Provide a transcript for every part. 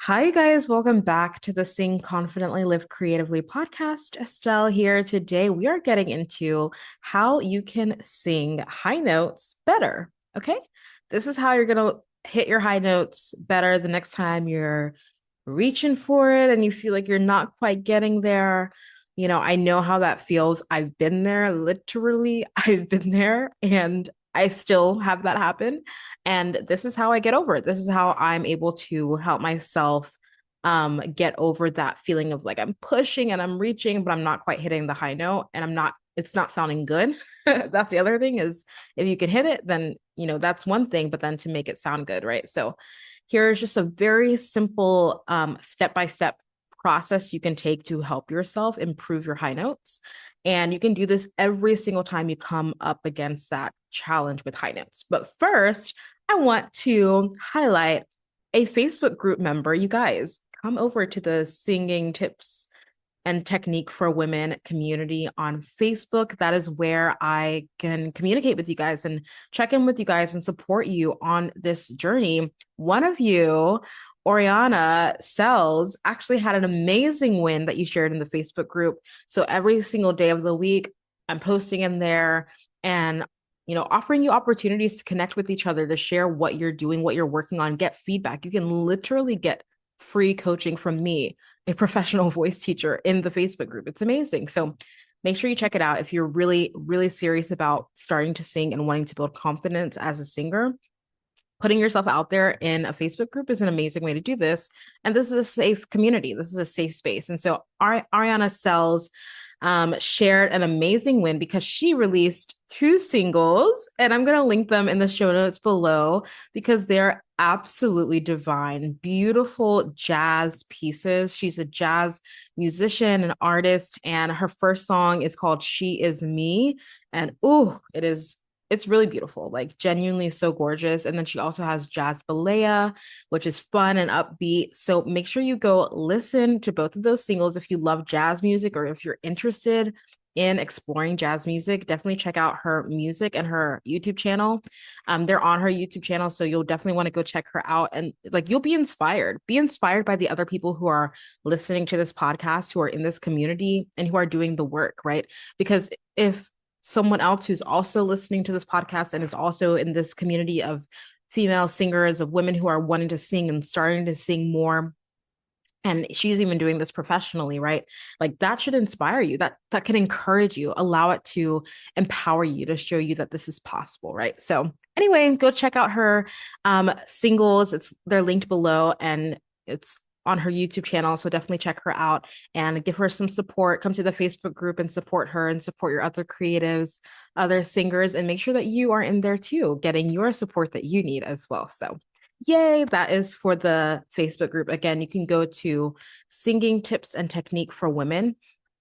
Hi, you guys. Welcome back to the Sing Confidently Live Creatively podcast. Estelle here. Today, we are getting into how you can sing high notes better. Okay. This is how you're going to hit your high notes better the next time you're reaching for it and you feel like you're not quite getting there. I know how that feels. I've been there, literally, I've been there, and I still have that happen. And this is how I get over it. This is how I'm able to help myself get over that feeling of like I'm pushing and I'm reaching, but I'm not quite hitting the high note and it's not sounding good. That's the other thing is if you can hit it, then that's one thing, but then to make it sound good, right? So here's just a very simple step-by-step process you can take to help yourself improve your high notes. And you can do this every single time you come up against that challenge with high notes. But first, I want to highlight a Facebook group member. You guys, come over to the Singing Tips and Technique for Women community on Facebook. That is where I can communicate with you guys and check in with you guys and support you on this journey. One of you, Orianna Sells, actually had an amazing win that you shared in the Facebook group. So every single day of the week, I'm posting in there and offering you opportunities to connect with each other, to share what you're doing, what you're working on, get feedback. You can literally get free coaching from me, a professional voice teacher, in the Facebook group. It's amazing. So make sure you check it out if you're really, really serious about starting to sing and wanting to build confidence as a singer. Putting yourself out there in a Facebook group is an amazing way to do this. And this is a safe community. This is a safe space. And so Orianna Sells shared an amazing win because she released two singles, and I'm going to link them in the show notes below because they're absolutely divine, beautiful jazz pieces. She's a jazz musician and artist, and her first song is called She Is Me. And it's really beautiful, like genuinely so gorgeous. And then she also has Jazzbalaya, which is fun and upbeat. So make sure you go listen to both of those singles if you love jazz music or if you're interested in exploring jazz music. Definitely check out her music and her YouTube channel. They're on her YouTube channel, so you'll definitely want to go check her out. And like you'll be inspired. Be inspired by the other people who are listening to this podcast, who are in this community, and who are doing the work, right? Because if someone else who's also listening to this podcast and is also in this community of female singers, of women who are wanting to sing and starting to sing more, and she's even doing this professionally, right? Like that should inspire you. That can encourage you, allow it to empower you, to show you that this is possible, right? So anyway, go check out her singles. They're linked below, and it's on her YouTube channel. So definitely check her out and give her some support. Come to the Facebook group and support her and support your other creatives, other singers, and make sure that you are in there too, getting your support that you need as well. So yay, that is for the Facebook group. Again, you can go to Singing Tips and Technique for Women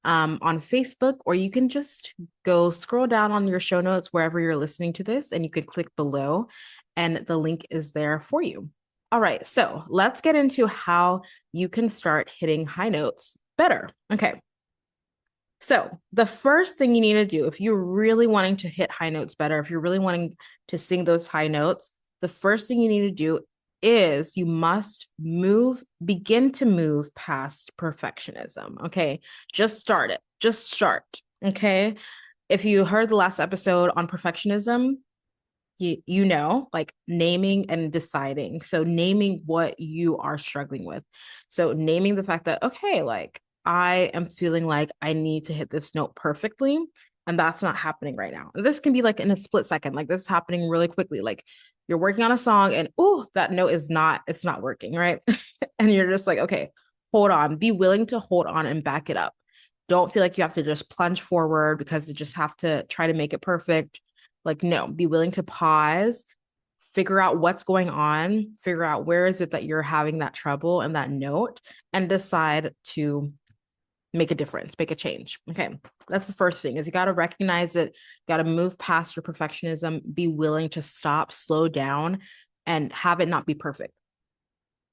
on Facebook, or you can just go scroll down on your show notes wherever you're listening to this, and you could click below, and the link is there for you. All right, so let's get into how you can start hitting high notes better. Okay. So, the first thing you need to do if you're really wanting to hit high notes better, if you're really wanting to sing those high notes, the first thing you need to do is you must begin to move past perfectionism. Okay. Just start it. Just start. Okay. If you heard the last episode on perfectionism, you know, like naming and deciding. So naming what you are struggling with. So naming the fact that, okay, like I am feeling like I need to hit this note perfectly. And that's not happening right now. And this can be like in a split second, like this is happening really quickly. Like you're working on a song and oh, that note it's not working, right? And you're just like, okay, hold on, be willing to hold on and back it up. Don't feel like you have to just plunge forward because you just have to try to make it perfect. Like, no, be willing to pause, figure out what's going on, figure out where is it that you're having that trouble and that note, and decide to make a difference, make a change. Okay. That's the first thing is you got to recognize it, got to move past your perfectionism, be willing to stop, slow down, and have it not be perfect.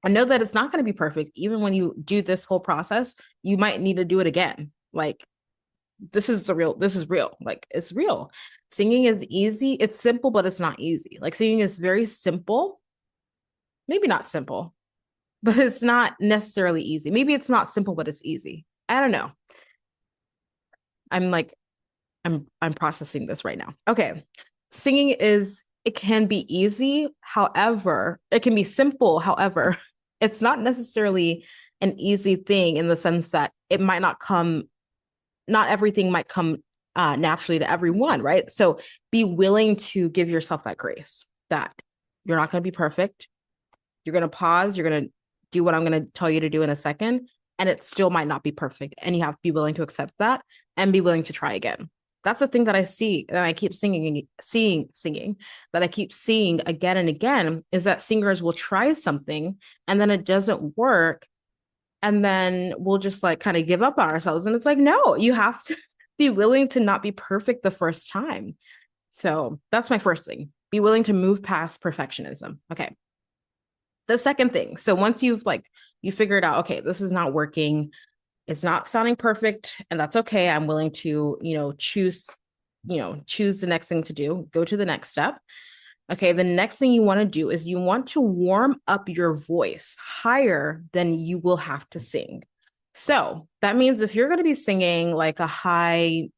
I know that it's not going to be perfect. Even when you do this whole process, you might need to do it again. Like this is real. Like it's real. Singing is easy. It's simple, but it's not easy. Like singing is very simple. Maybe not simple. but it's not necessarily easy. Maybe it's not simple, but it's easy. I don't know. I'm like, I'm processing this right now. Okay. Singing is it can be easy, however, it can be simple, however, it's not necessarily an easy thing in the sense that it might not come, not everything might come naturally to everyone, right? So be willing to give yourself that grace that you're not going to be perfect. You're going to pause, you're going to do what I'm going to tell you to do in a second, and it still might not be perfect. And you have to be willing to accept that and be willing to try again. That's the thing that I see and I keep singing that I keep seeing again and again is that singers will try something and then it doesn't work. And then we'll just like kind of give up on ourselves. And it's like, no, you have to be willing to not be perfect the first time. So that's my first thing. Be willing to move past perfectionism. Okay. The second thing. So once you figured out, okay, this is not working, it's not sounding perfect, and that's okay. I'm willing to, choose the next thing to do, go to the next step. Okay, the next thing you want to do is you want to warm up your voice higher than you will have to sing. So that means if you're going to be singing like a high,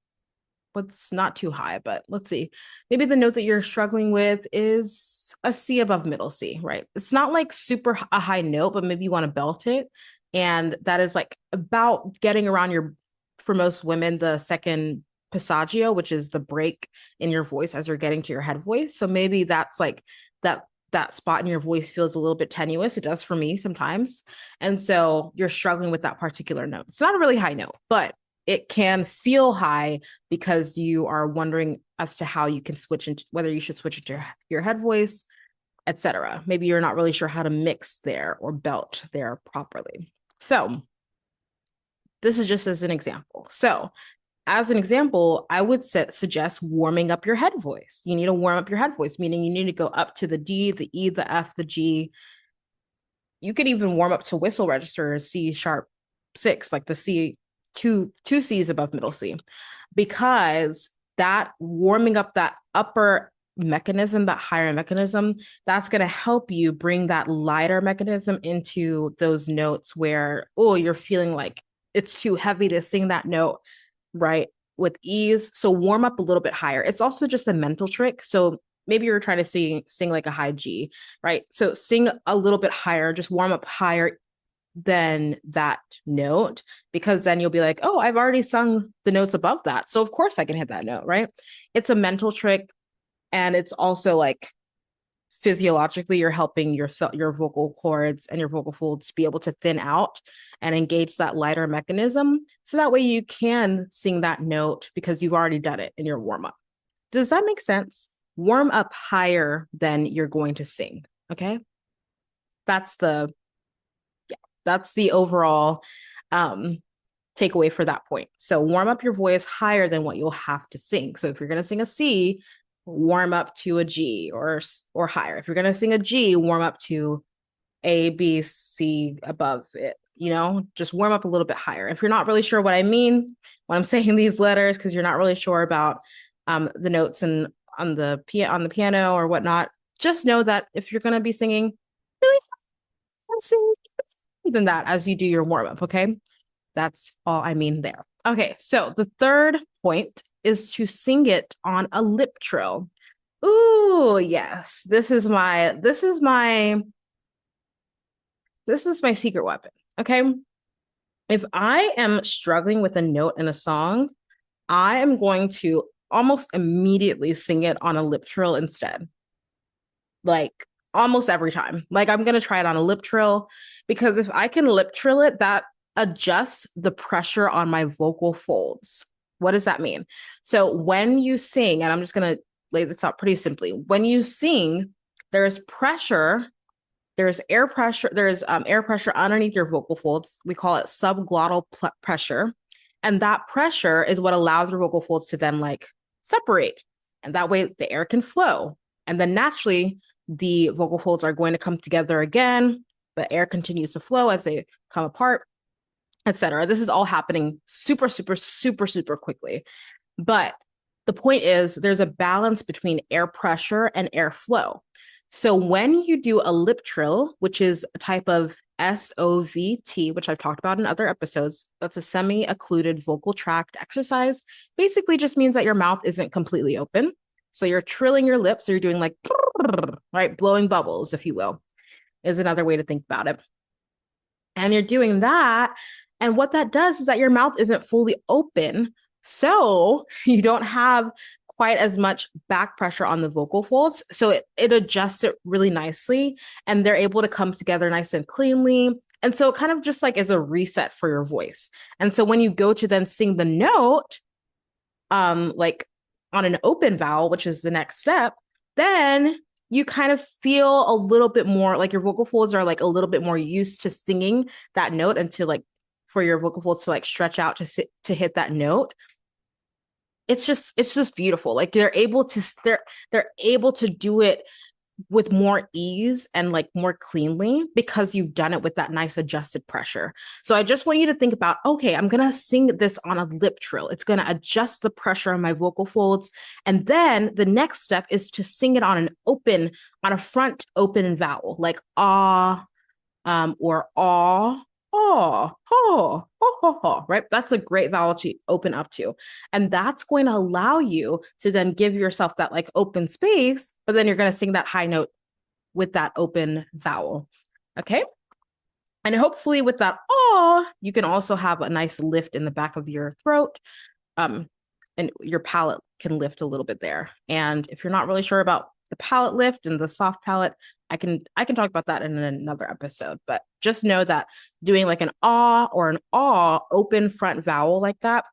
what's not too high, but let's see, maybe the note that you're struggling with is a C above middle C, right? It's not like super a high note, but maybe you want to belt it. And that is like about getting around for most women, the second passaggio, which is the break in your voice as you're getting to your head voice. So maybe that's like that spot in your voice feels a little bit tenuous. It does for me sometimes. And so you're struggling with that particular note. It's not a really high note, but it can feel high because you are wondering as to how you can switch into whether you should switch into your head voice, etc. Maybe you're not really sure how to mix there or belt there properly. So this is just as an example. So as an example, I would suggest warming up your head voice. You need to warm up your head voice, meaning you need to go up to the D, the E, the F, the G. You could even warm up to whistle register C sharp 6, like the C, two C's above middle C, because that warming up that upper mechanism, that higher mechanism, that's going to help you bring that lighter mechanism into those notes where, oh, you're feeling like it's too heavy to sing that note, right? With ease. So warm up a little bit higher. It's also just a mental trick. So maybe you're trying to sing like a high G, right? So sing a little bit higher, just warm up higher than that note, because then you'll be like, oh, I've already sung the notes above that. So of course I can hit that note, right? It's a mental trick. And it's also like physiologically, you're helping your vocal cords and your vocal folds be able to thin out and engage that lighter mechanism. So that way you can sing that note because you've already done it in your warm up. Does that make sense? Warm up higher than you're going to sing. Okay. That's the overall takeaway for that point. So warm up your voice higher than what you'll have to sing. So if you're going to sing a C, warm up to a G or higher. If you're going to sing a G, warm up to A, B, C above it. Just warm up a little bit higher. If you're not really sure what I mean when I'm saying these letters, because you're not really sure about the notes and on the piano or whatnot, just know that if you're going to be singing, really sing than that as you do your warm up. Okay. That's all I mean there. Okay. So the third point is to sing it on a lip trill. Ooh, yes. This is my secret weapon. Okay. If I am struggling with a note in a song, I am going to almost immediately sing it on a lip trill instead. Like almost every time. Like I'm going to try it on a lip trill because if I can lip trill it, that adjusts the pressure on my vocal folds. What does that mean? So when you sing, and I'm just going to lay this out pretty simply. When you sing, there's pressure, there's air pressure, there's air pressure underneath your vocal folds. We call it subglottal pressure. And that pressure is what allows your vocal folds to then like separate. And that way the air can flow. And then naturally, the vocal folds are going to come together again. The air continues to flow as they come apart, etc. This is all happening super, super, super, super quickly. But the point is there's a balance between air pressure and air flow. So when you do a lip trill, which is a type of SOVT, which I've talked about in other episodes. That's a semi-occluded vocal tract exercise. Basically just means that your mouth isn't completely open. So you're trilling your lips, so you're doing like, right, blowing bubbles, if you will, is another way to think about it. And you're doing that. And what that does is that your mouth isn't fully open. So you don't have quite as much back pressure on the vocal folds. So it adjusts it really nicely and they're able to come together nice and cleanly. And so it kind of just like is a reset for your voice. And so when you go to then sing the note, like on an open vowel, which is the next step, then you kind of feel a little bit more like your vocal folds are like a little bit more used to singing that note and to like for your vocal folds to like stretch out to hit that note. It's just beautiful. Like they're able to do it with more ease and like more cleanly because you've done it with that nice adjusted pressure. So I just want you to think about, okay, I'm going to sing this on a lip trill. It's going to adjust the pressure on my vocal folds. And then the next step is to sing it on a front open vowel, like ah, or aw, aw, ho, ho, ho, ho, right? That's a great vowel to open up to. And that's going to allow you to then give yourself that like open space, but then you're going to sing that high note with that open vowel. Okay. And hopefully with that aw, you can also have a nice lift in the back of your throat. And your palate can lift a little bit there. And if you're not really sure about the palate lift and the soft palate, I can talk about that in another episode. But just know that doing like an ah or an aw open front vowel like that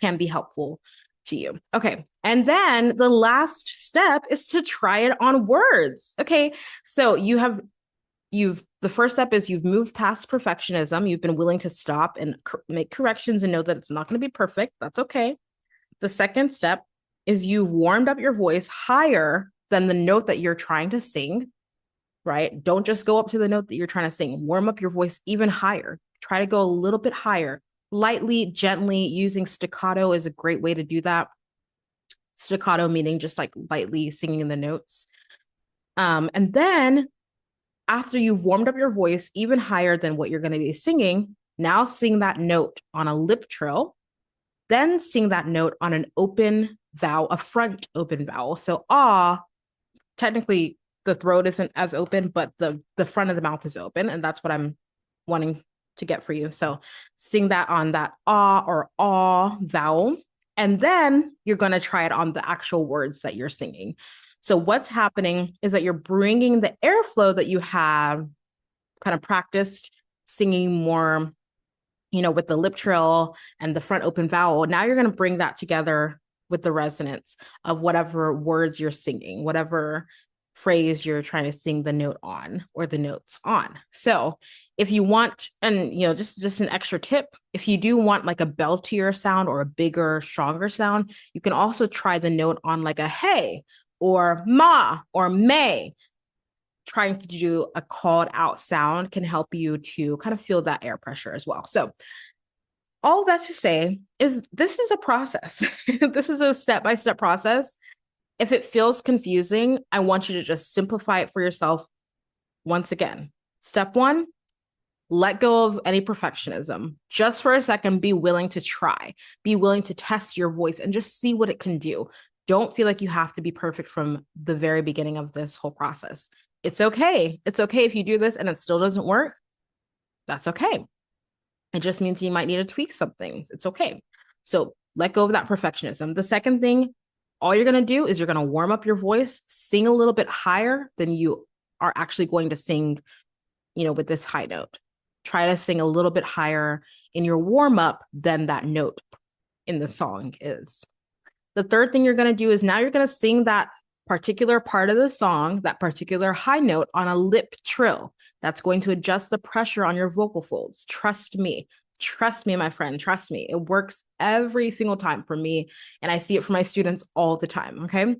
can be helpful to you. Okay. And then the last step is to try it on words. Okay. So the first step is you've moved past perfectionism. You've been willing to stop and make corrections and know that it's not going to be perfect. That's okay. The second step is you've warmed up your voice higher than the note that you're trying to sing, right? Don't just go up to the note that you're trying to sing. Warm up your voice even higher. Try to go a little bit higher, lightly, gently. Using staccato is a great way to do that. Staccato meaning just like lightly singing the notes. And then after you've warmed up your voice even higher than what you're going to be singing, now sing that note on a lip trill. Then sing that note on an open vowel, a front open vowel. So ah, technically the throat isn't as open, but the front of the mouth is open. And that's what I'm wanting to get for you. So sing that on that ah or aw vowel. And then you're going to try it on the actual words that you're singing. So what's happening is that you're bringing the airflow that you have kind of practiced singing more, with the lip trill and the front open vowel. Now you're going to bring that together with the resonance of whatever words you're singing, whatever phrase you're trying to sing the note on or the notes on. So if you want, and just an extra tip, if you do want like a beltier sound or a bigger, stronger sound, you can also try the note on like a hey or ma or may. Trying to do a called out sound can help you to kind of feel that air pressure as well. So all that to say is this is a process. This is a step-by-step process. If it feels confusing, I want you to just simplify it for yourself once again. Step one, let go of any perfectionism. Just for a second, be willing to try. Be willing to test your voice and just see what it can do. Don't feel like you have to be perfect from the very beginning of this whole process. It's okay. It's okay if you do this and it still doesn't work. That's okay. It just means you might need to tweak some things. It's okay. So let go of that perfectionism. The second thing, all you're going to do is you're going to warm up your voice, sing a little bit higher than you are actually going to sing, with this high note. Try to sing a little bit higher in your warm up than that note in the song is. The third thing you're going to do is now you're going to sing that particular part of the song, that particular high note on a lip trill. That's going to adjust the pressure on your vocal folds. Trust me, my friend, trust me. It works every single time for me. And I see it for my students all the time. Okay.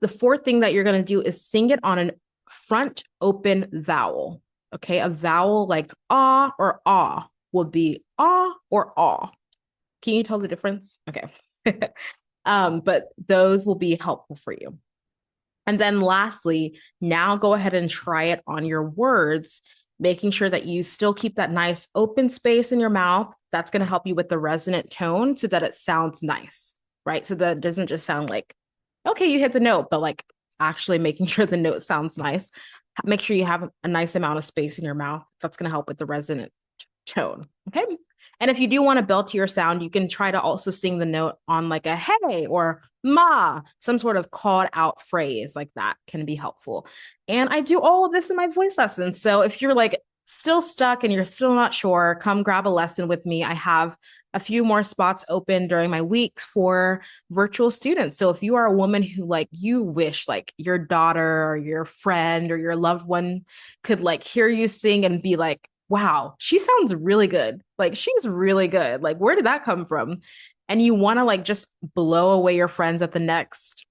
The fourth thing that you're going to do is sing it on a front open vowel. Okay. A vowel like ah or ah will be ah or ah. Can you tell the difference? Okay. But those will be helpful for you. And then lastly, now go ahead and try it on your words making sure that you still keep that nice open space in your mouth. That's going to help you with the resonant tone so that it sounds nice, right? So that it doesn't just sound like, okay, you hit the note, but like actually making sure the note sounds nice. Make sure you have a nice amount of space in your mouth. That's going to help with the resonant tone. Okay. And if you do want to build to your sound, you can try to also sing the note on like a hey or ma, some sort of called out phrase like that can be helpful. And I do all of this in my voice lessons. So if you're like still stuck and you're still not sure, come grab a lesson with me. I have a few more spots open during my weeks for virtual students. So if you are a woman who like you wish like your daughter or your friend or your loved one could like hear you sing and be like, wow, she sounds really good. Like she's really good. Like where did that come from? And you want to like just blow away your friends at the next,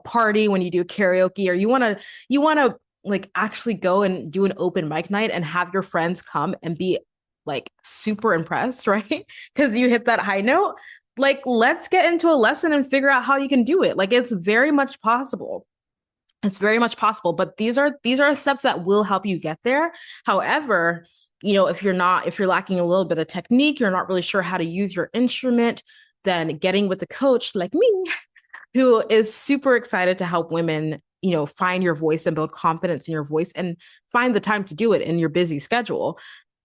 party when you do karaoke, or you want to like actually go and do an open mic night and have your friends come and be like super impressed, right? Because you hit that high note. Like let's get into a lesson and figure out how you can do it. Like it's very much possible. It's very much possible, but these are steps that will help you get there. However, if you're lacking a little bit of technique, you're not really sure how to use your instrument, then getting with a coach like me, who is super excited to help women, find your voice and build confidence in your voice and find the time to do it in your busy schedule.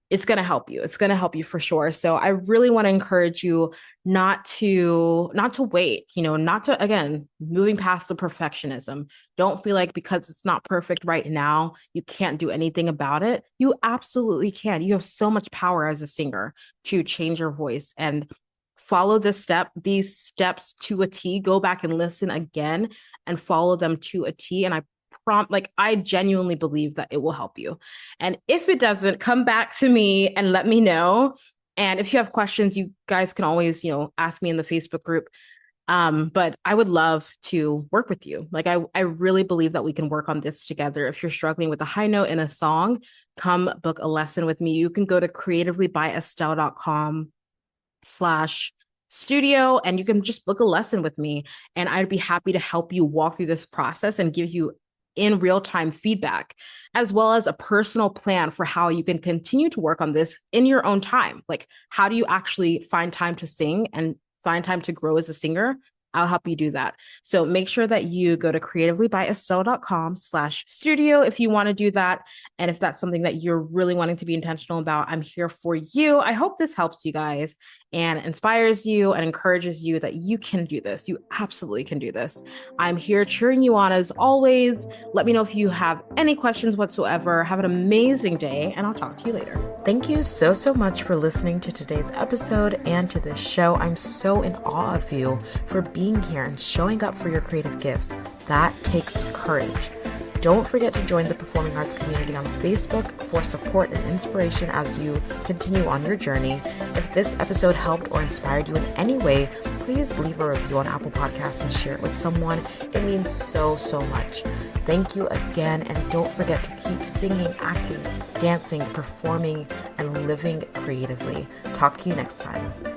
It's going to help you. It's going to help you for sure. So I really want to encourage you not to wait, not to, again, moving past the perfectionism. Don't feel like because it's not perfect right now, you can't do anything about it. You absolutely can. You have so much power as a singer to change your voice and follow these steps to a T. Go back and listen again and follow them to a T. And I genuinely believe that it will help you. And if it doesn't, come back to me and let me know. And if you have questions, you guys can always, ask me in the Facebook group. But I would love to work with you. Like I really believe that we can work on this together. If you're struggling with a high note in a song, come book a lesson with me. You can go to creativelybyestelle.com/studio and you can just book a lesson with me. And I'd be happy to help you walk through this process and give you in real-time feedback, as well as a personal plan for how you can continue to work on this in your own time. Like, how do you actually find time to sing and find time to grow as a singer? I'll help you do that. So make sure that you go to creativelybyestelle.com/studio if you want to do that. And if that's something that you're really wanting to be intentional about, I'm here for you. I hope this helps you guys and inspires you and encourages you that you can do this. You absolutely can do this. I'm here cheering you on as always. Let me know if you have any questions whatsoever. Have an amazing day, and I'll talk to you later. Thank you so, so much for listening to today's episode and to this show. I'm so in awe of you for being here and showing up for your creative gifts. That takes courage. Don't forget to join the performing arts community on Facebook for support and inspiration as you continue on your journey. If this episode helped or inspired you in any way, please leave a review on Apple Podcasts and share it with someone. It means so, so much. Thank you again, and don't forget to keep singing, acting, dancing, performing, and living creatively. Talk to you next time.